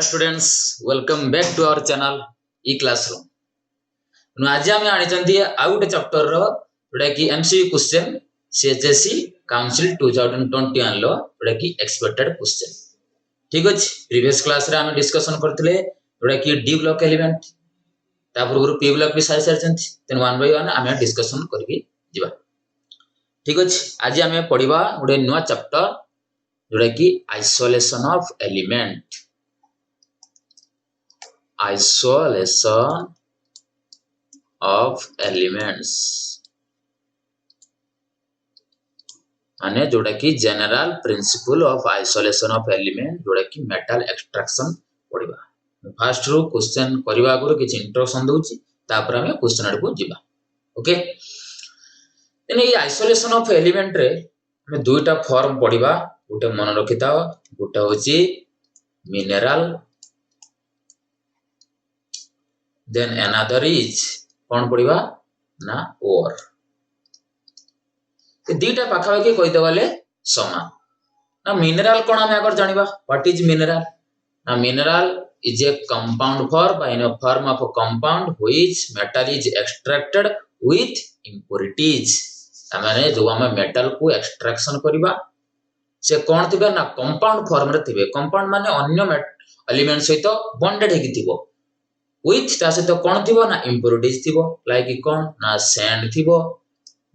students, welcome back to our channel e-classroom. आज आम आनी आउ गोटे चैप्टर जोटा कि एमसीक्यू क्वेश्चन सीएचएससी काउंसिल 2021 लो जोटा कि एक्सपेक्टेड क्वेश्चन। ठीक अछि, प्रीवियस क्लास रे हम डिस्कशन करथिले जोटा कि डी ब्लॉक एलिमेंट ता पूर्व पी ब्लॉक भी सारी सारचंती तेन वन बाय वन हम डिस्कशन करके जिबा। ठीक अछि, आज हम पढिबा गोटे नुवा चैप्टर जोटा कि isolation of element. Isolation of elements माने जोड़ा कि general principle of isolation of element जोड़ा कि मेटल एक्सट्रैक्शन पढ़िबा। फर्स्ट रो क्वेश्चन करबा आगु किछ इंट्रोडक्शन दोछि तापर हम क्वेश्चन आड़ को जिबा। ओके, एने ये आइसोलेशन ऑफ एलिमेंट रे हम दुईटा फॉर्म पढ़िबा। गोटे मन रखिता, गोटे होछि मिनरल, then another is कौन पढ़िबा ना ओर। ए दीटा पाखा के कहि देवाले समान ना। मिनरल कोन हम अगर जानिबा व्हाट इज मिनरल ना। Mineral is a compound form in a form of a compound which metal is extracted with impurities. माने जो हम मेटल को एक्सट्रैक्शन करबा से कोन थिबे ना कंपाउंड फॉर्म रे थिबे। कंपाउंड माने अन्य एलिमेंट सहित बॉन्डेड हेकि थिबो। विथ ता सहित कोन थिबो ना इंप्योरिटीज थिबो, लाइक कोन ना सैंड थिबो,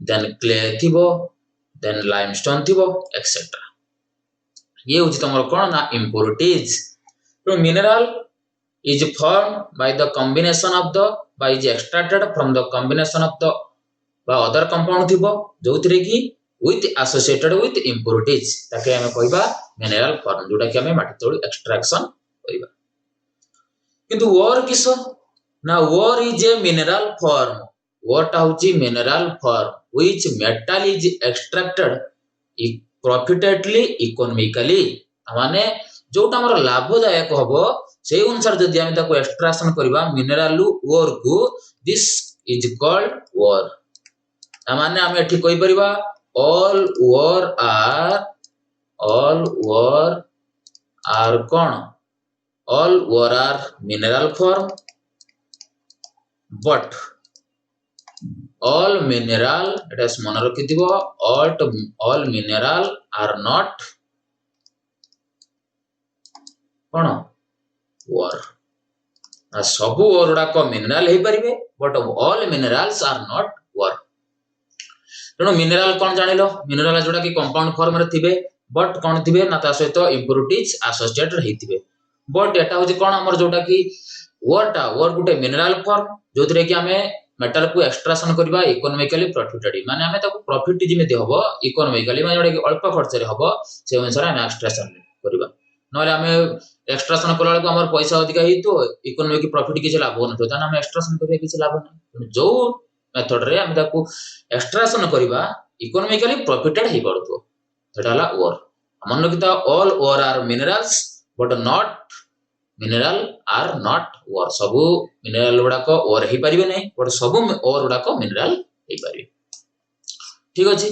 देन क्ले थिबो, देन लाइमस्टोन थिबो एक्सेट्रा। ये होची तमरो कोन ना इंप्योरिटीज। तो mineral is form by the combination of the by is extracted from the combination of the बा अदर कंपाउंड थिबो जोथिरे कि विथ एसोसिएटेड विथ इंप्योरिटीज ताके हम कहबा मिनरल फॉर्म, जोटा कि हम माटी तळु एक्सट्रैक्शन करबा। किंतु वॉर किसो ना, ore is a mineral form. What होची mineral form which metal is extracted profitably economically. माने जोटा हमर लाभदायक हबो से अनुसार जदि हम ताको एक्सट्रैक्शन करबा मिनरल वॉर को, दिस इज कॉल्ड वॉर। माने हम एठी कहि परिबा ऑल वॉर आर कोन all war are mineral form, but all mineral, it is मन रखिथिबो, all mineral are not cone war। आ सब war गुडा को मिनरल हे परिबे, but all minerals are not war। तेणु मिनरल कोन जानिलो, मिनरल जोडा कि कंपाउंड फॉर्म रे थिबे, but कोन थिबे ना ता सहित इंप्योरिटीज एसोसिएटेड हेतिबे। बट एटा होची कोन हमर जोटा कि वॉर गुटे मिनरल फॉर्म जोथरे कि हमें मेटल को एक्सट्रैक्शन करबा इकोनॉमिकली प्रॉफिटेबल। माने हमें ताको प्रॉफिट जिमेति हबो इकोनॉमिकली, माने जोटा कि अल्प खर्च रे हबो से अनुसार हम एक्सट्रैक्शन करबा। नले हमें एक्सट्रैक्शन करला को हमर पैसा अधिक हेतु इकोनॉमिक प्रॉफिट किछ लाभ होन तो हम एक्सट्रैक्शन करबा किछ लाभ नै। जो मेथड रे हम ताको एक्सट्रैक्शन करबा इकोनॉमिकली प्रॉफिटेड हे पड़तो सेटा हला वॉर। मन रखिता all ore are minerals but not mineral are not ore. सबु मिनरल गुडा को वॉर हे परिबे नै, बट सबु वॉर गुडा को मिनरल हे परिबे। ठीक अछि,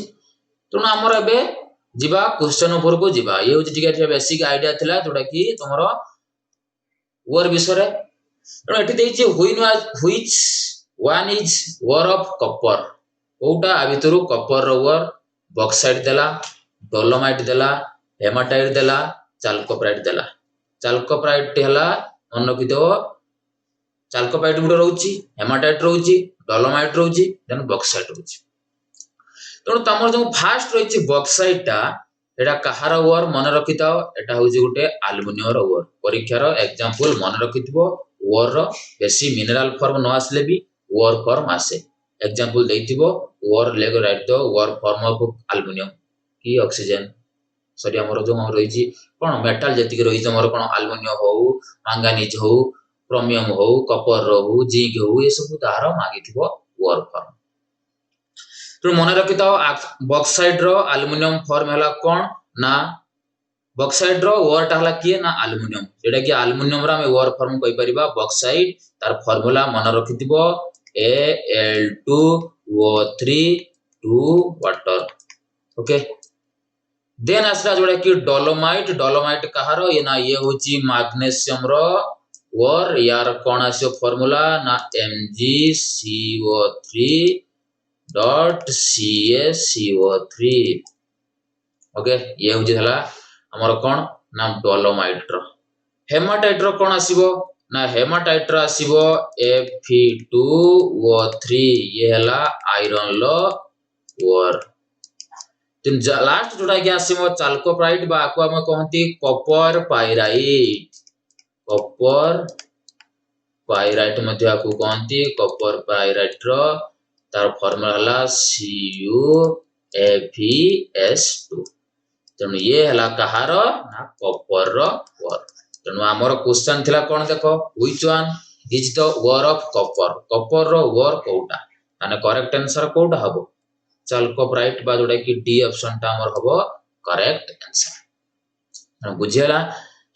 तो हमर एबे जिबा क्वेश्चन ऊपर को जिबा। ये होची टिके बेसिक आईडिया थिला जोटा कि तमरो वॉर विषय रे। तो एठी देछि which one is ore of copper. कोटा आ भितरु कॉपर रो वॉर, बॉक्साइट देला, डोलोमाइट देला, हेमाटाइट देला, चाल्कोप्राइट देला। चाल्कोप्राइट हला मन रखितो, चाल्कोप्राइट गुड रहउची, हेमाटाइट रहउची, डोलोमाइट रहउची, देन बॉक्साइट रहउची। तो तमर जो फास्ट रहउची बॉक्साइट ता एटा कहार वॉर मन रखिताओ, एटा होची गुटे एल्युमिनियम रो वॉर। परीक्षा रो एग्जांपल मन रखितबो, वॉर रो बेसी मिनरल फॉर्म न आसले भी वॉर फॉर्म आसे। एग्जांपल देइतिबो, वॉर लेग राइट दो वॉर फॉर्म ऑफ एल्युमिनियम की ऑक्सीजन। सॉरी हमर जो हम रहिची कोन मेटल जति के रहिछ हमर कोन एल्युमिनियम हो, मैंगनीज हो, क्रोमियम हो, कॉपर हो, जिंक हो, ये सब तार मागिथिबो वॉर फॉर्म। तो मन रखितो बॉक्साइट रो एल्युमिनियम फॉर्म हला कोन ना, बॉक्साइट रो वॉर ता हला किए ना एल्युमिनियम। जेटा कि एल्युमिनियम रा हम वॉर फॉर्म कहि परिबा बॉक्साइट। तार फार्मूला मन रखिथिबो Al2O3 2 वाटर। ओके, देन आसला जोड़ा कि डोलोमाइट डोलोमाइट कहार ये ना ये होची मैग्नीशियम रो और यार कौन आसो फार्मूला ना MgCO3 डॉट CaCO3 ओके ये होची हला हमर कोन ना डोलोमाइट रो हेमाटाइट रो कोन आसीबो ना हेमाटाइट रो आसीबो Fe2O3 ये हला आयरन लो और तीन लास्ट जोड़ा कि आसीबो चाल्कोप्राइट बा आको हम कहंती कॉपर पाइराइट कॉपर पाइराइट मध्ये आको कहंती कॉपर पाइराइट रो तार फार्मूला हला CuFeS2 तेणु ये हला कहार ना कॉपर रो वर तेणु हमर क्वेश्चन थिला कोन देखो which one is the ore of copper रो वर कोटा माने करेक्ट आंसर कोटा हबो चाल्कोप्राइट बा जोडा कि डी ऑप्शन ता हमर हबो करेक्ट आंसर बुझियला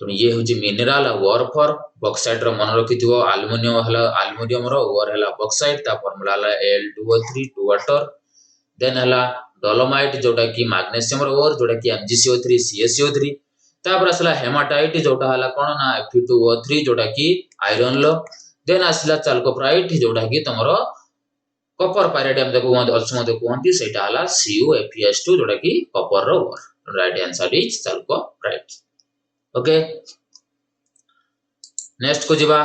तो ये होची मिनरल वर फॉर बॉक्साइट रो मन रखिथिबो एल्युमिनियम रो वर हला बॉक्साइट ता फार्मूला हला Al2O3 टू वाटर देन हला डोलोमाइट जोटा कि मैग्नीशियम रो वर जोटा कि MgCO3 CaCO3 तापर असला हेमाटाइट जोटा हला कोन ना Fe2O3 जोटा कि आयरन लो देन असला चाल्कोप्राइट जोटा कि तमरो कॉपर पाइराइट देखो also मते कोहंती सेटा हला CuFeS2 जोटा कि कॉपर रो ore right answer is chalcopyrite okay next को जिबा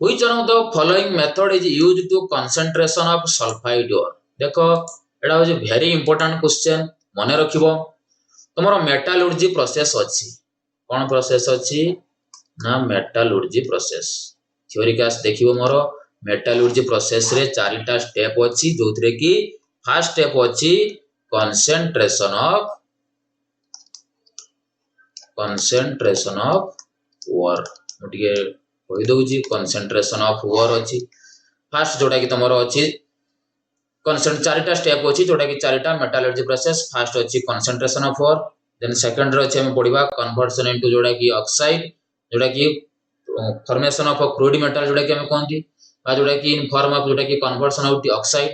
which one of the following method is used to concentration of sulphide ore देखो एडा हो वेरी इंपोर्टेंट क्वेश्चन मने रखिबो तमरो मेटालर्जी प्रोसेस अछि कोन प्रोसेस अछि ना मेटालर्जी प्रोसेस थ्योरी क्लास देखिबो मोरो मेटालर्जी प्रोसेस रे चारिटा स्टेप अछि जोथरे कि फर्स्ट स्टेप अछि कंसंट्रेशन ऑफ ओर मुटिके कहि दउजी कंसंट्रेशन ऑफ ओर अछि फर्स्ट जोटा कि तमरो अछि चारिटा स्टेप अछि जोटा कि चारिटा मेटालर्जी प्रोसेस फर्स्ट अछि concentration of ore then second रे अछि हम पढिबा कन्वर्जन इनटू जोटा कि ऑक्साइड जोटा कि फॉर्मेशन ऑफ क्रूड मेटल जोटा कि हम कहंती बा जोटा कि इन फॉर्म ऑफ जोटा कि conversion of the oxide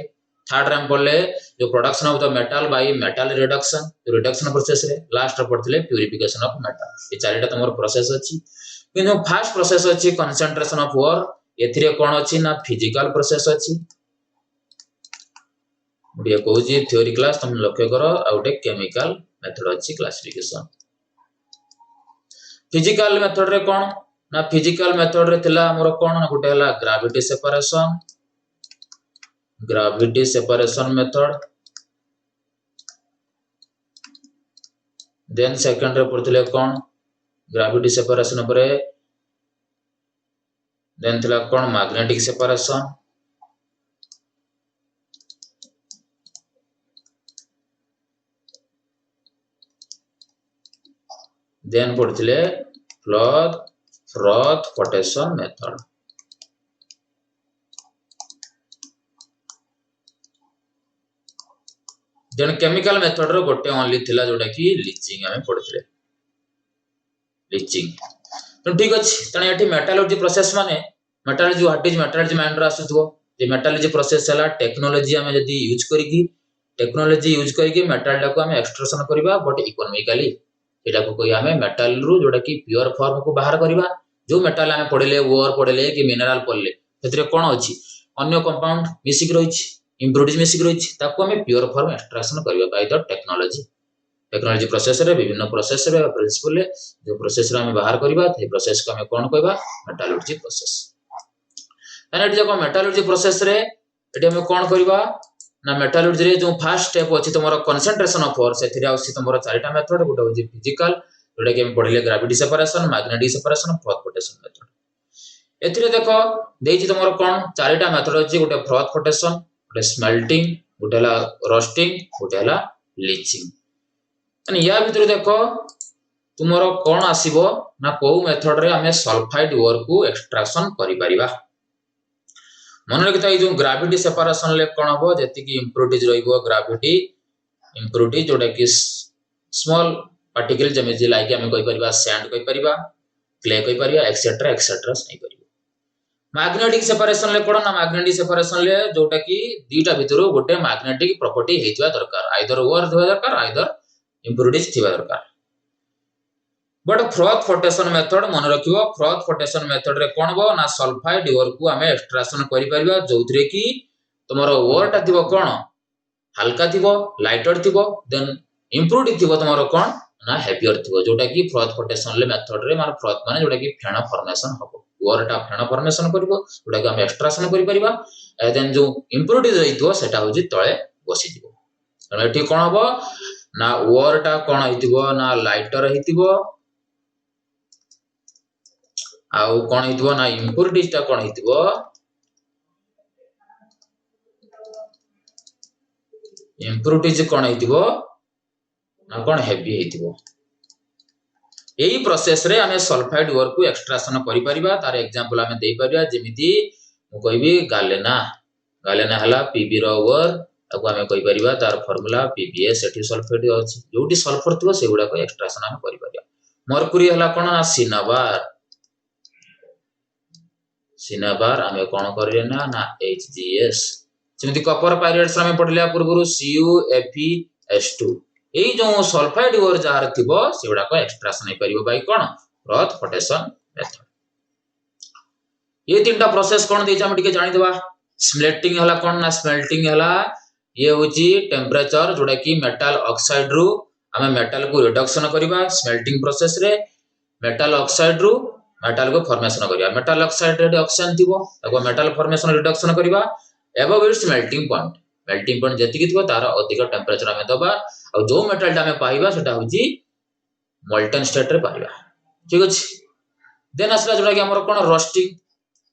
third रे हम पढले जो production of the metal by metal reduction process रे लास्ट रे पढले प्यूरिफिकेशन ऑफ मेटल ये चारिटा तमर प्रोसेस अछि किनु फर्स्ट प्रोसेस अछि कंसंट्रेशन ऑफ ओर एथिरे कोन अछि ना फिजिकल प्रोसेस अछि ये कहूजी थ्योरी क्लास तुम लक्ष्य करो आउटे केमिकल मेथड अछि क्लासिफिकेशन फिजिकल मेथड रे कोन ना फिजिकल मेथड रे थिला हमर कोन ना गुटे हला gravity separation method then second रे पड़थिले कोन ग्रेविटी सेपरेशन परे देन थिला कोन मैग्नेटिक सेपरेशन देन पड़थिले froth flotation method then chemical method रो गोटे ओनली थिला जोटा कि लीचिंग हमें पड़थिले लीचिंग तो ठीक अछि तने एठी मेटलर्जी प्रोसेस माने metallurgy what is metallurgy mind रो आसुथबो जे मेटलर्जी प्रोसेस हला टेक्नोलॉजी हमें यदि यूज करिकी मेटल टाको हमें एक्सट्रैक्शन करबा बट इकोनॉमिकली एटा को कोइ हमें मेटल रु जोटा कि प्योर फॉर्म को बाहर करबा जो मेटल हमें पड़ले ओर पड़ले कि मिनरल पड़ले सेतरे कोन अछि अन्य कंपाउंड मिसिक रहिछि इम्प्योरिटीज मिसिक रहिछि ताको हमें प्योर फॉर्म एक्सट्रैक्शन करबा बाय द टेक्नोलॉजी प्रोसेस रे विभिन्न प्रोसेस रे प्रिंसिपल जो प्रोसेस रे हमें बाहर करबा ते प्रोसेस को हमें कोन कहबा मेटलर्जी प्रोसेस ताने एटी जको मेटलर्जी प्रोसेस रे एटी हमें कोन करबा ना मेटलर्जी रे जो फर्स्ट स्टेप अछि तमरो कंसंट्रेशन ऑफ ओर सेथिरे अछि तमरो चारिटा मेथड गुटे होछि फिजिकल जोटा कि हम पढले gravity separation magnetic separation froth flotation method एथिरे देखो देछि तमरो कोन चारिटा मेथड अछि गुटे फ्रॉथ पोटेशन गुटे स्मेल्टिंग गुटे हला रोस्टिंग गुटे हला लीचिंग अनि या भितर देखो तुमरो कोन आसीबो ना को मेथड रे हमें सल्फाइड ओर को एक्सट्रैक्शन करि परिबा मन रखिता जो ग्रेविटी सेपरेशन ले कोन हो जति कि इम्प्योरिटीज रहिबो ग्रेविटी इम्प्योरिटी जोटा कि स्मॉल पार्टिकल जमे लाइक हम कहि परिबा सैंड कहि परिबा क्ले कहि परिबा एक्सेट्रा नहीं परिबा मैग्नेटिक सेपरेशन ले कोन ना मैग्नेटिक सेपरेशन ले जोटा कि दीटा भितरो गोटे मैग्नेटिक प्रॉपर्टी हेतवा दरकार आइदर ओर होवा दरकार आइदर इम्प्युरिटीज थिबा दरकार बट फ्रॉथ फ्लोटेशन मेथड मन रखिबो फ्रॉथ फ्लोटेशन मेथड रे कोन बो ना सल्फाइड ओर को हमें एक्सट्रैक्शन करि परिबा जोथरे की तुम्हारो ओरटा थिबो कोन हल्का थिबो लाइटर थिबो देन इम्प्युरिटी थिबो तुम्हारो कोन ना हेवियर थिबो जोटा की फ्रॉथ फ्लोटेशन ले मेथड रे माने फ्रॉथ माने जोटा की फेण फॉर्मेशन हबो ओरटा फेण फॉर्मेशन करबो जोटा की हम एक्सट्रैक्शन करि परिबा देन जो इम्प्युरिटी रहितो सेटा होजी तळे बसी दिबो तने एठी कोन हबो ना ओरटा कोन हितिबो ना लाइटर हितिबो आउ कोन हितिबो ना इम्प्युरिटीज ता कोन हितिबो इम्प्युरिटीज कोन हितिबो ना कोन हेवी हितिबो एही प्रोसेस रे हमें सल्फाइड ओर को एक्सट्रैक्शन करि परिबा तार एग्जांपल हमें देई परिबा जेमिति मु कहबी गालेना गालेना हला पीबी रो ओर ताको हमें कहि परिबा तार फार्मूला पीबीएस एठी सल्फेट अछि जोटी सल्फर थिबो सेगुडा को एक्सट्रैक्शन हमें करि परिबा मरकुरी हला कोन ना सिनाबार हमें कोन करिए ना एचजीएस जेमिति कॉपर पाइरेट्स हमें पढलिया पूर्वरु CuFeS2 एई जो सल्फाइड ओर जार थिबो सेगुडा को एक्सट्रैक्शन हे परिबो बाय कोन फ्रॉथ फ्लोटेशन मेथड ये तीनटा प्रोसेस कोन देछ हम टिके जानि देबा स्मेल्टिंग हला कोन ना स्मेल्टिंग हला ये होची टेम्परेचर जोडा की मेटल ऑक्साइड रु हमें मेटल को रिडक्शन करबा स्मेल्टिंग प्रोसेस रे मेटल ऑक्साइड रु मेटल को फॉर्मेशन करबा मेटल ऑक्साइड रे ऑक्सीजन थिबो ताको मेटल फॉर्मेशन रिडक्शन करबा एबव इट्स मेल्टिंग पॉइंट जति की थिबो तार अधिक टेम्परेचर हमें दबा और जो मेटल टा हमें पाइबा सेटा होची मोल्टन स्टेट रे पाइबा ठीक अछि देन असला जोडा की हमर कोन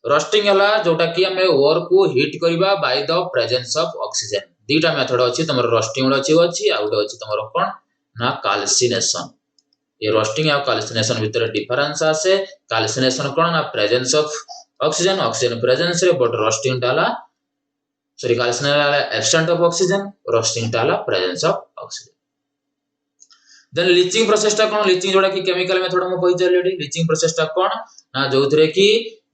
रोस्टिंग हला जोटा की हमें ओर को हीट करबा by the presence of oxygen दीटा मेथड अछि तमर रोस्टिंग अछि आउट अछि तमर कोन ना कैल्सिनेशन ये रोस्टिंग और कैल्सिनेशन भीतर डिफरेंस आसे कैल्सिनेशन कोन ना प्रेजेंस ऑफ ऑक्सीजन प्रेजेंस रे बट रोस्टिंग डाला सॉरी कैल्सिनेशन डाला एब्सेंट ऑफ ऑक्सीजन रोस्टिंग डाला presence of oxygen then leaching process टा कोन लीचिंग जोडा की केमिकल मेथड हम कहि चलेडी लीचिंग प्रोसेस टा कोन ना जोथरे की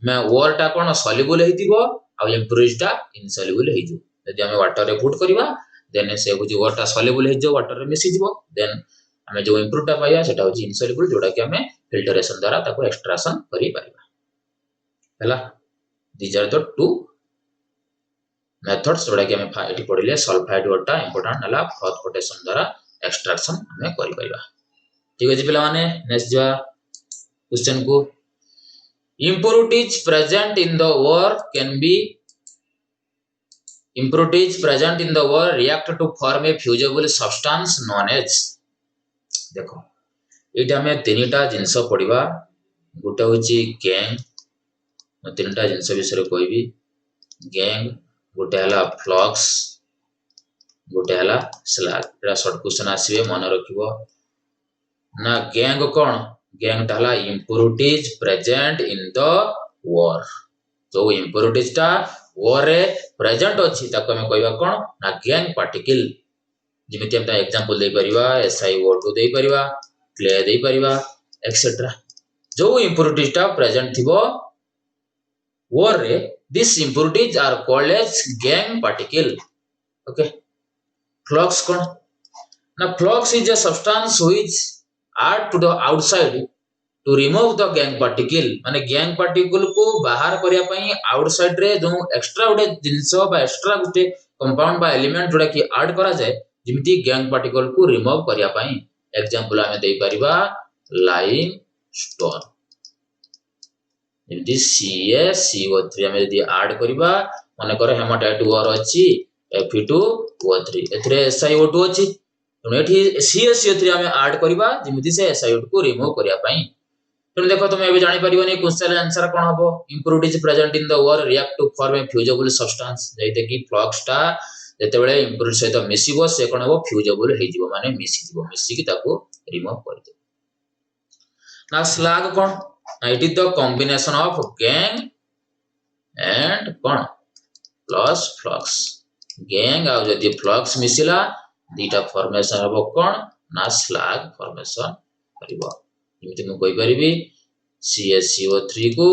मैं ओर टा कोन सॉल्युबल हेतिबो आ इम्प्युरिटीज टा इनसॉल्युबल हेजु यदि हम वाटर रे पुट करबा देन से बुझी ओर टा सॉल्युबल हेजो वाटर रे मिसि जिवो देन हमें जो इम्प्युरिटी टा पाया सेटा होची इनसॉल्युबल जोडा की हमें फिल्टरेशन द्वारा ताको एक्सट्रैक्शन करि परिबा हला these are the two methods जोडा की हमें एठी पढिले सल्फाइड ओर टा इंपोर्टेंट हला फ्रॉथ फ्लोटेशन द्वारा एक्सट्रैक्शन हमें करि परिबा ठीक अछि पिला माने नेक्स्ट जा क्वेश्चन को impurities present in the ore can be impurities present in the ore react to form a fusible substance known as देखो एटा हमें तीनटा जिंस पढिबा गोटे होची गैंग म तीनटा जिंस विषय कहबी गैंग गोटे हला फ्लक्स गोटे हला स्लैग एटा शॉर्ट क्वेश्चन आसीबे मन रखिबो ना गैंग कोन गैंग टाला impurities present in the ore जो impurities टा ore रे प्रेजेंट अछि ताको हम कहबा कोन ना गैंग पार्टिकल जेमिति हम एग्जांपल दे परिबा SiO2 दे परिबा क्ले दे परिबा एटसेट्रा जो impurities टा प्रेजेंट थिबो ore रे these impurities are called as gang particle okay flux कोन ना flux is a substance which add to the outside to remove the gang particle माने gang particle को बाहर करिया पई आउटसाइड रे जो एक्स्ट्रा उडे जिंस बा एक्स्ट्रा गुटे कंपाउंड बा एलिमेंट जोडा की ऐड करा जाय जिमिति gang particle को रिमूव करिया पई एग्जांपल हमें देई परिबा लाइमस्टोन जिमिति CaCO3 हमें यदि ऐड करिबा माने करे हेमाटाइट ओर अछि Fe2O3 एथरे SiO2 अछि एठी CaCO3 हमें ऐड करिबा जिमिति से SiO2 को रिमूव करिया पई तो देखो तुम एबे जानि परिबनी क्वेश्चन आंसर कोन हबो impurities present in the ore react to form a fusible substance जैते कि फ्लक्स टा जते बेले impurity सहित मिसिबो से कोन हबो फ्यूजिबल हे जिवो माने मिसि जिवो मिसि कि ताको रिमूव कर दे ना स्लैग कोन it is the combination of gangue and कोन प्लस फ्लक्स गैंग आ जदि फ्लक्स मिसिला दीटा फॉर्मेशन हबो कोन ना स्लैग फॉर्मेशन करिवो जेमिति मु कहि परिबी CaCO3 को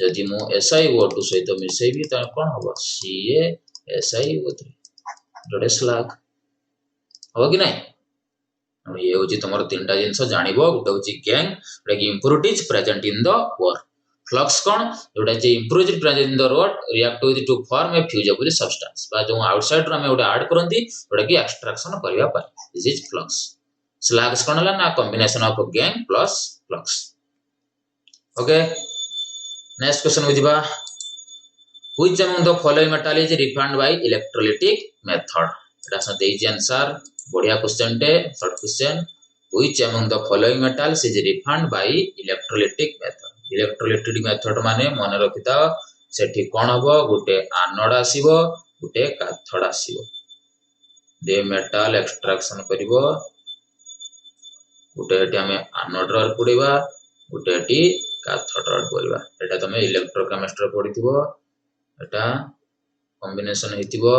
जदि मु SiO2 सहित मिसेबी त कोन हबो CaSiO3 जोडे स्लैग हो कि नहीं ये होची तमरो तीनटा जिंस जानिबो गोटे होची गैंग जोटा कि impurities present in the ore flux कोन जोटा जे impurities present in the ore react with to form a fusible substance बा जो आउटसाइड रो हमें गोटे ऐड करंती जोटा कि एक्सट्रैक्शन करबा पर दिस इज फ्लक्स स्लैग्स कोन हला ना combination of gang plus flux okay next question हो जिबा which among the following metal is refined by electrolytic method एटा स देजी आंसर बढ़िया क्वेश्चन टे short question which among the following metals is refined by electrolytic method electrolytic method माने मन रखिता सेठी कोन हबो गुटे anode आसीबो गुटे cathode आसीबो दे metal extraction करिवो गुटे eighty हमें anode रो पुडीबा गुटे eighty cathode रो पुडीबा एटा तमे electrochemistry पढिथिबो एटा combination हेतिबो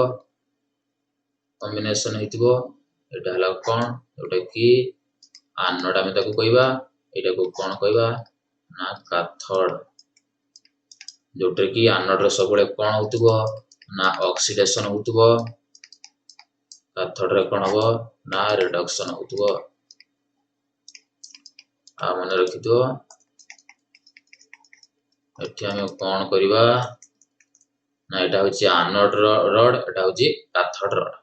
एटा हला कोन जोटा कि एनोड हम ताको कहबा एटा को कोन कहबा ना कैथोड जोटे कि एनोड रो सबले कोन होतिबो ना ऑक्सीडेशन होतिबो कैथोड रे कोन हबो ना रिडक्शन होतिबो आ मन रखितो एठी हम कोन करबा ना एटा होची एनोड रॉड एटा होची कैथोड रॉड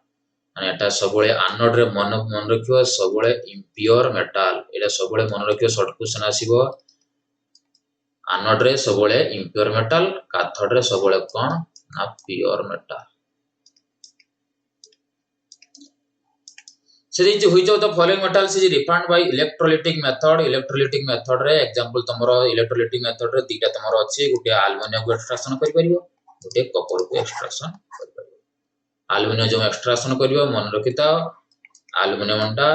माने एटा सबले एनोड रे मन रखियो सबले इम्प्योर मेटल एटा सबले मन रखियो शॉर्ट क्वेश्चन आसीबो एनोड रे सबले इम्प्योर मेटल कैथोड रे सबले कोन ना प्योर मेटल से जे होई जाउ the following metals is refined by electrolytic method रे एग्जांपल तमरो इलेक्ट्रोलाइटिक मेथड रे दीटा तमरो अछि गुटे एल्युमिनियम को एक्सट्रैक्शन करि परिबो गुटे कॉपर को एक्सट्रैक्शन करि परिबो एल्युमिनियम जो एक्सट्रैक्शन करिवो मन रखिता एल्युमिनियम टा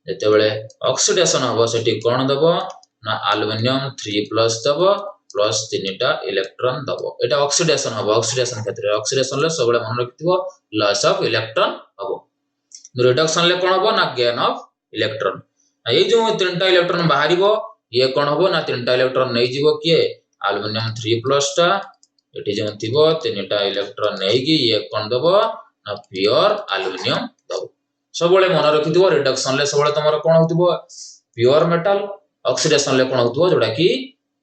जते बेले ऑक्सीडेशन हबो सेठी कोन दबो ना एल्युमिनियम 3+ दबो प्लस 3टा इलेक्ट्रॉन दबो एटा ऑक्सीडेशन हबो ऑक्सीडेशन क्षेत्र ऑक्सीडेशन ले सबले मन रखिथिबो लॉस ऑफ इलेक्ट्रॉन हबो रिडक्शन ले कोन हबो ना गेन ऑफ इलेक्ट्रॉन ए जो 3टा इलेक्ट्रॉन बाहरिबो ये कोन हबो ना 3टा इलेक्ट्रॉन नै जीवो किए एल्युमिनियम 3+ टा एठी जो थिबो 3टा इलेक्ट्रॉन नै कि ये कोन दबो ना प्योर एल्युमिनियम दबो सबले मन रखिथिबो रिडक्शन ले सबले तमरो कोन होतिबो प्योर मेटल ऑक्सीडेशन ले कोन होतिबो जोडा कि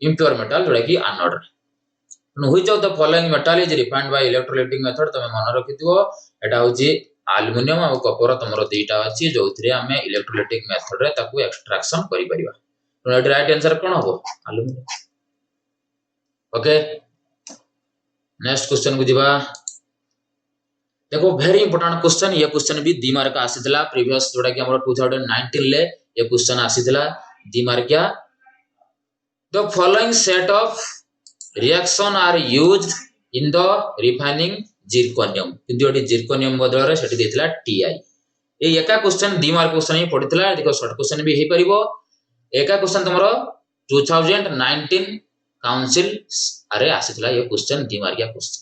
इम्प्योर मेटल जोडा कि anode which of the following metal is refined by electrolytic method तमे मन रखिथिबो एटा होची एल्युमिनियम और कॉपर तमरो दुईटा अछि जोथरे हमें इलेक्ट्रोलाइटिक मेथड रे ताकू एक्सट्रैक्शन करि परिबा तो एट राइट आंसर कोन हबो एल्युमिनियम ओके नेक्स्ट क्वेश्चन को दिबा देखो वेरी इंपोर्टेंट क्वेश्चन ये क्वेश्चन भी 2 मार्क आसीतला प्रीवियस जोडा कि हमरो 2019 ले ये क्वेश्चन आसीतला 2 मार्किया the following set of reaction are used in the refining zirconium किंतु एटी जिरकोनियम बदल रे सेटी देथिला टीआई ए एका क्वेश्चन 2 मार्क क्वेश्चन ही पढितला देखो शॉर्ट क्वेश्चन भी हे परिबो एका क्वेश्चन तमरो 2019 काउंसिल अरे आसीतला ये क्वेश्चन 2 मार्किया क्वेश्चन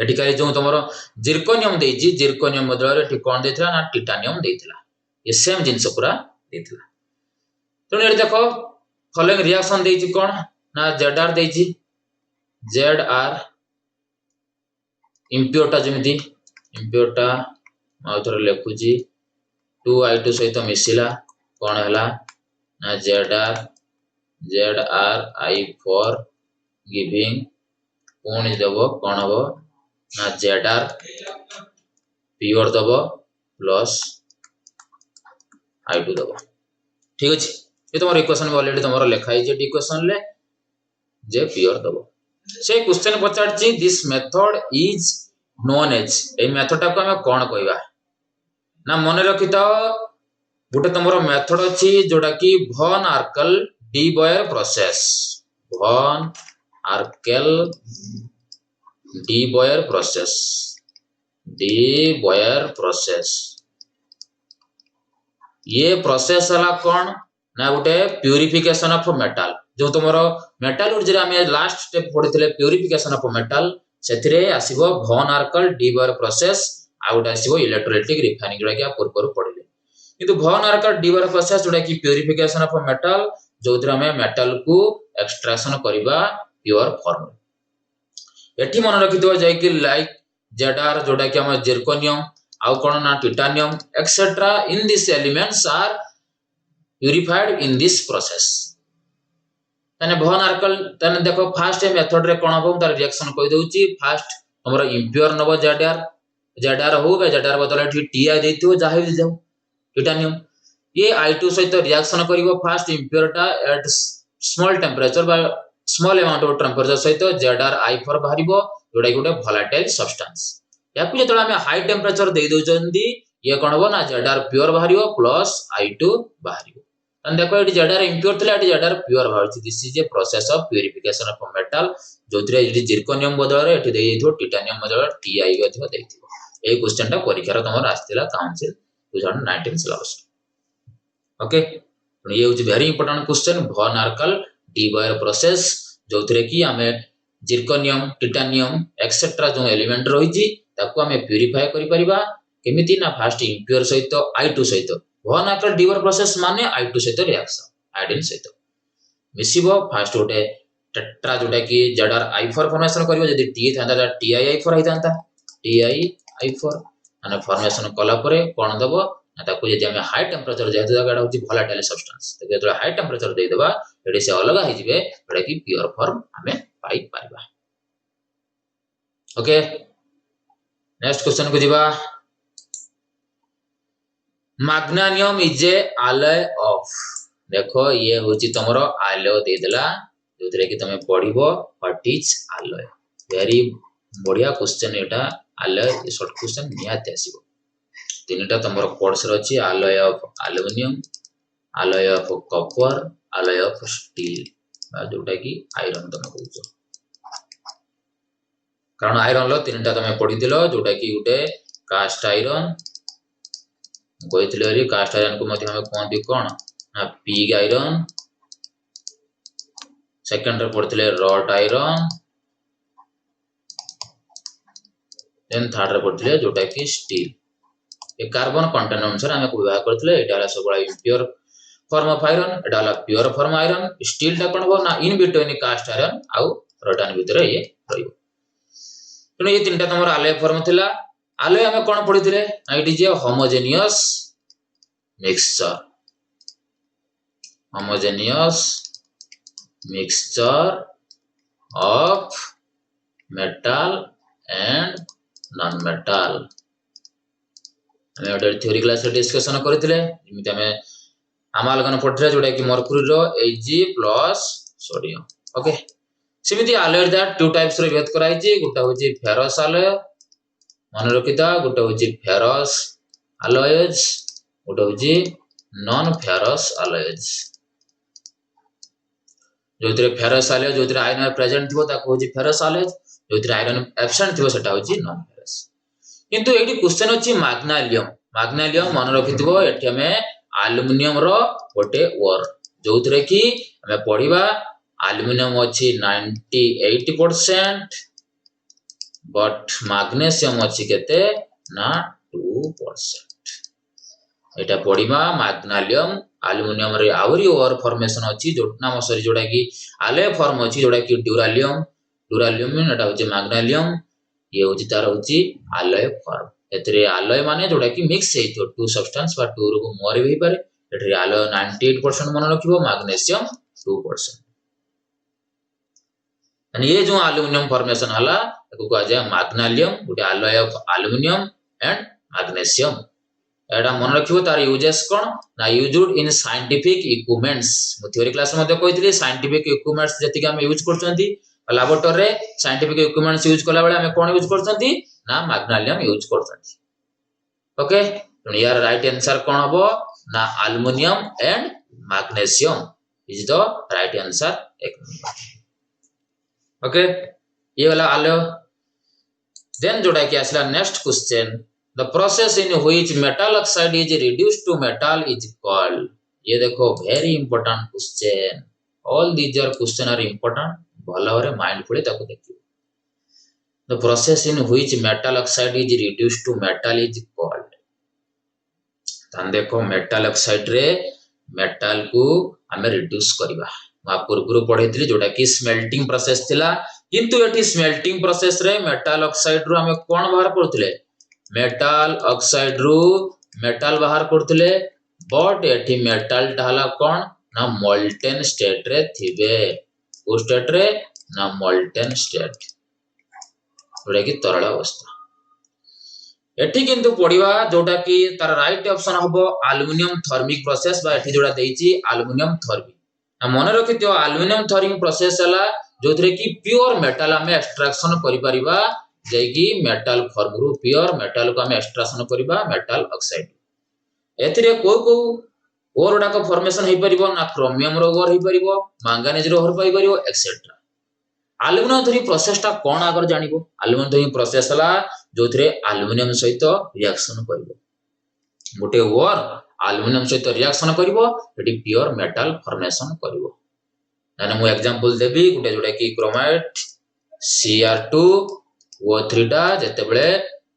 एटी काली जो तमरो जिरकोनियम देजी जिरकोनियम बदल रे एटी कोन देथिला ना टाइटानियम देथिला ये सेम जिंस पूरा देथिला तो एटी देखो फॉलोइंग रिएक्शन देजी कोन ना जेडआर देजी जेडआर इम्प्योरटा जेमिति इम्प्योरटा माउथर लेखुची 2i2 सहित मिसिला कोन हला ना ZrI4 गिविंग कोन देबो कोन हबो ना Zr प्योर दबो प्लस I2 दबो ठीक अछि ये तमरो इक्वेशन में ऑलरेडी तमरो लिखाई जे इक्वेशन ले जे प्योर दबो से क्वेश्चन पचारची this method is known as a method टा को हम कोन कहबा ना मन रखिता गुटे तमरो मेथड अछि जोडा कि von Arkel de Boer process von Arkel de Boer process ये प्रोसेस हला कोन ना गुटे प्यूरिफिकेशन ऑफ मेटल जो तमरो मेटल उर्जरा में लास्ट स्टेप पढितले प्यूरिफिकेशन ऑफ मेटल सेथिरे आसीबो von Arkel de Boer process आउट आसीबो इलेक्ट्रोलाइटिक रिफाइनिंग जोडा कि पूर्व पढिले किंतु von Arkel de Boer process जोडा कि प्यूरिफिकेशन ऑफ मेटल जोथरा में मेटल को एक्सट्रैक्शन करबा प्योर फॉर्म एठी मन रखितो जाय कि लाइक Zr जोडा कि हम जिरकोनियम आउ कोन ना titanium etcetera in this elements are purified in this process तने von alkyl तने देखो फर्स्ट मेथड रे कोन हो तार रिएक्शन कहि दउची फर्स्ट हमर इंप्योर नबो जेडआर हो बे जेडआर बदले टी आई देथियो जाहे भी जाऊ टिटानियम ये I2 सहित रिएक्शन करिवो फर्स्ट इंप्योरटा एट स्मॉल टेंपरेचर बा स्मॉल अमाउंट ऑफ टेंपरेचर सहित ZrI4 बाहरिबो जोडा गोटे वोलेटाइल सब्सटेंस याकु जेतला हम हाई टेंपरेचर दे दउचंदी ये कोन हो ना Zr प्योर बाहरिबो प्लस I2 बाहरिबो तन देखो एटी Zr इंप्योर थिला एटी Zr प्योर बाहरछि this is a process of purification of metal जोतरे एटी जिरकोनियम बदल रे एटी देइ थो टिटानियम बदल Ti गथियो देइथिबो ए क्वेश्चन टा परीक्षा रे तमर आस्तिला काउंसिल 2019 सिलेबस ओके ये होची very important question von alkyl de Boer process जोथरे की हमें जिरकोनियम टिटानियम एक्सेट्रा जो एलिमेंट रहिछि ताको हमें प्यूरिफाई करि परिबा केमिति ना फर्स्ट इंप्योर सहित I2 सहित von alkyl डिवायर प्रोसेस माने I2 सहित रिएक्शन आयोडीन सहित मिसिबो फर्स्ट गोटे टेट्रा जोटा की ZrI4 फॉर्मेशन करिवो जदी T थांता TiI4 हितांता TiI4 माने फॉर्मेशन कला परे कोन दबो ताको जदी हम हाई टेंपरेचर जेहेतु जागा होची वोलेटाइल सब्सटेंस तो जेतु हाई टेंपरेचर दे देबा एडी से अलग हो जिवे एडा की प्योर फॉर्म हमें पाई परबा ओके नेक्स्ट क्वेश्चन को दिबा magnesium is a alloy of देखो ये होची तमरो alloy दे देला जोतरे की तमे पढिबो व्हाट इज alloy वेरी बढ़िया क्वेश्चन एटा alloy शॉर्ट क्वेश्चन नियाते आसीबो तीनटा तमरो कोर्स रछि alloy of aluminium alloy of copper alloy of steel जोटा की आयरन तमे कहउछो कारण आयरन लो तीनटा तमे पढि दिलो जोटा की गुटे कास्ट आयरन कहिथिले रे कास्ट आयरन को मध्य हम कोनती कोन ना पिग आयरन सेकंड रे पढथिले रॉट आयरन देन थर्ड रे पढथिले जोटा की स्टील ए कार्बन कंटेंट अनुसार हमें को व्यवहार करथिले एटा हला सबला इम्प्योर फॉर्म ऑफ आयरन एटा हला प्योर फॉर्म आयरन स्टील टा कोन हो ना इन बिटवीन कास्ट आयरन आउ रोटान भीतर ये रहियो तने ये तीनटा तमर alloy फॉर्म थिला alloy हमें कोन पढिथिले it is a homogeneous mixture of metal and non metal हमें ओडर थ्योरी क्लास रे डिस्कशन करथिले जेमिति हमें अमालगन पढथिले जोडा कि मर्क्यूरी रो Ag+ सोडियम ओके सेमिति alloy दैट टू टाइप्स रे भेद कराई छी गुटा होची फेरस alloy मन रखिता गुटा होची फेरस alloys गुटा होची नॉन फेरस alloys जोतरे फेरस alloy जोतरे आयरन प्रेजेंट थिबो ताको होची फेरस alloys जोतरे आयरन एब्सेंट थिबो सेटा होची नॉन फेरस किंतु एटी क्वेश्चन अछि मैग्नीशियम मन रखिथिबो एठी हमें एल्युमिनियम रो गोटे ओर जोतरे की हमें पढिबा एल्युमिनियम अछि 98% बट मैग्नीशियम अछि केते ना 2% एटा पढिबा मैग्नीशियम एल्युमिनियम रे आवरी ओर फॉर्मेशन अछि जोटना मसरी जोडा की alloy फॉर्म अछि जोडा की ड्यूरालियम एटा होछि मैग्नीशियम ये होची तार होची alloy फॉर्म एतरे alloy माने जोडा की मिक्स हेतो टू सब्सटेंस बा टू रो मोर भी पारे एतरे alloy 98% मन रखिबो मैग्नीशियम 2% आणि ये जो एल्युमिनियम फॉर्मेशन हला ताको कहा जाय magnesium Gute alloy of aluminium and magnesium एडा मन रखिबो तार यूजेस कोन ना यूज्ड इन साइंटिफिक इक्विपमेंट्स मु थ्योरी क्लास मध्ये कहितली साइंटिफिक इक्विपमेंट्स जति के हम यूज करचंती लैबोरेटरी रे साइंटिफिक इक्विपमेंट्स यूज कला बेले हमें कोन यूज करचंती ना मैग्नीशियम यूज करचंती ओके तो यार राइट आंसर कोन हबो ना aluminium and magnesium is the right answer एक नंबर ओके ये वाला alloy देन जोड़ा कि आसला next question the process in which metal oxide is reduced to metal is called ये देखो very important question all these are question are important भलो रे माइंडफुली ताको देखियो the process in which metal oxide is reduced to metal is called तन देखो metal oxide रे metal को हमें रिड्यूस करबा मा पूर्व पढैतली जोटा कि स्मेल्टिंग प्रोसेस थिला किंतु एठी स्मेल्टिंग प्रोसेस रे मेटल ऑक्साइड रो हमें कोन बाहर करथिले मेटल ऑक्साइड रो मेटल बाहर करथिले बट एठी मेटल ढाला कौन ना मोल्टेन स्टेट रे थिबे ओ स्टेट रे ना मोल्टेन स्टेट जोटा कि तरल अवस्था एठी किंतु पढ़िबा जोटा कि तार राइट ऑप्शन हबो एल्युमिनियम थर्मिक प्रोसेस बा एठी जोटा देइची एल्युमिनियम थर्मिक ना मन रखितो एल्युमिनियम थर्मिक प्रोसेस हला जोथरे कि प्योर मेटल हमें एक्सट्रैक्शन करि परिबा जेकी मेटल फॉर्म रु प्योर मेटल को हमें एक्सट्रैक्शन करिबा मेटल ऑक्साइड एथिरे को ओर गुडा को फॉर्मेशन हेई परिबो ना क्रोमियम रो ओर हेई परिबो मैंगनीज रो ओर पाई परिबो एक्सेट्रा एल्युमिनियम थर्मिक प्रोसेस ता कोन आगर जानिबो एल्युमिनियम थर्मिक प्रोसेस हला जोथरे एल्युमिनियम सहित रिएक्शन करिवो गोटे ओर एल्युमिनियम सहित रिएक्शन करिवो एटी प्योर मेटल फॉर्मेशन करिवो माने मु एग्जांपल देबी गोटे जोडा कि क्रोमाइट Cr2O3 टा जते बेले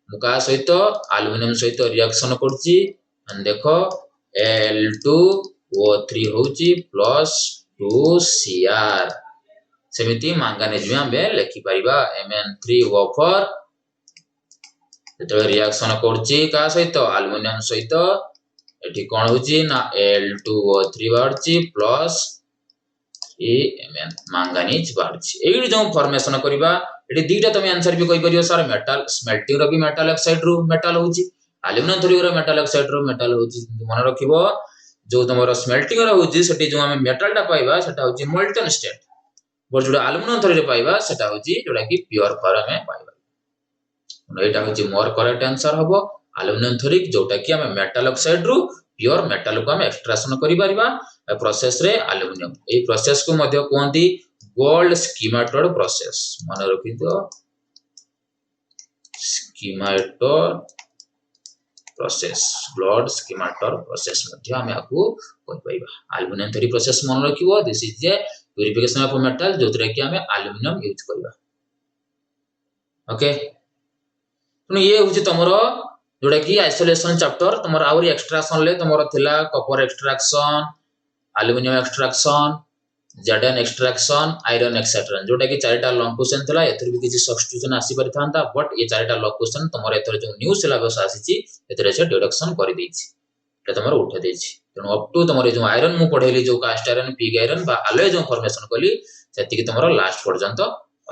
मुका सहित एल्युमिनियम सहित रिएक्शन करछि देखो Al2O3 होउची प्लस 2Cr सेमिति मैंगनीज में हम लिखि परिबा Mn3O4 जते रिएक्शन करछि का सहित एल्युमिनियम सहित एठी कोन होउची ना Al2O3 बाडछि प्लस Mn मैंगनीज बाडछि एई जो फॉर्मेशन करिबा एठी दीटा तमे आंसर भी कहि परियो सर मेटल स्मेल्टिंग रो भी मेटल ऑक्साइड रो मेटल होउची एल्युमिनियम थर्मिक रो मेटल ऑक्साइड रो मेटल होउची मन रखिबो जो तमरो स्मेल्टिंग रो होउची सेठी जो हम मेटल टा पाइबा सेटा होउची मोल्टन स्टेट बट जोडा एल्युमिनियम थर्मिक रे पाइबा सेटा होउची जोडा कि प्योर फॉर्म में पाइबा एटा होउची मोर करेक्ट आंसर हबो एल्युमिनियम थर्मिक जोटा कि हम मेटल ऑक्साइड रो प्योर मेटल को हम एक्सट्रैक्शन करि परिबा प्रोसेस रे एल्युमिनियम ए प्रोसेस को मध्य कोंती गोल्ड स्कीमेटोड प्रोसेस मन रखितो Schmidt process Goldschmidt process मध्य हम आकू कहि परिबा एल्युमिनियम थर्मिक प्रोसेस मन रखिबो this is a purification of metal जोतरे कि हम एल्युमिनियम यूज करबा ओके तुम ये होची तमरो जोडा कि आइसोलेशन चैप्टर तमरो आउरी एक्सट्रैक्शन ले तमरो थिला copper extraction aluminium extraction Jordan extraction iron etcetera जोटा कि चारटा लॉन्ग क्वेश्चन थिला एथर भी किछि सब्स्टिट्यूशन आसी परिथांता बट ये चारटा लॉन्ग क्वेश्चन तमरो एथर जो न्यू सिलेबस आसीची एथरे से डिडक्शन करि देछि एटा तमरो उठा देछि तनो अप टू तमरो जो आयरन मु पढेली जो कास्ट आयरन पिग आयरन बा अलॉय जो फॉर्मेशन कली सेति कि तमरो लास्ट पर्यंत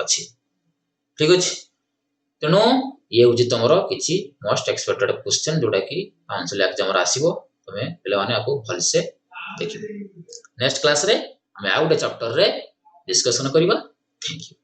अछि ठीक अछि तनो ये होची तमरो किछि मोस्ट एक्सपेक्टेड क्वेश्चन जोटा कि काउंसिल एग्जाम रा आसीबो तमे पहिले माने आपको भल से देखिबो नेक्स्ट क्लास रे हमें आउट चैप्टर रे डिस्कशन करिबा थैंक यू।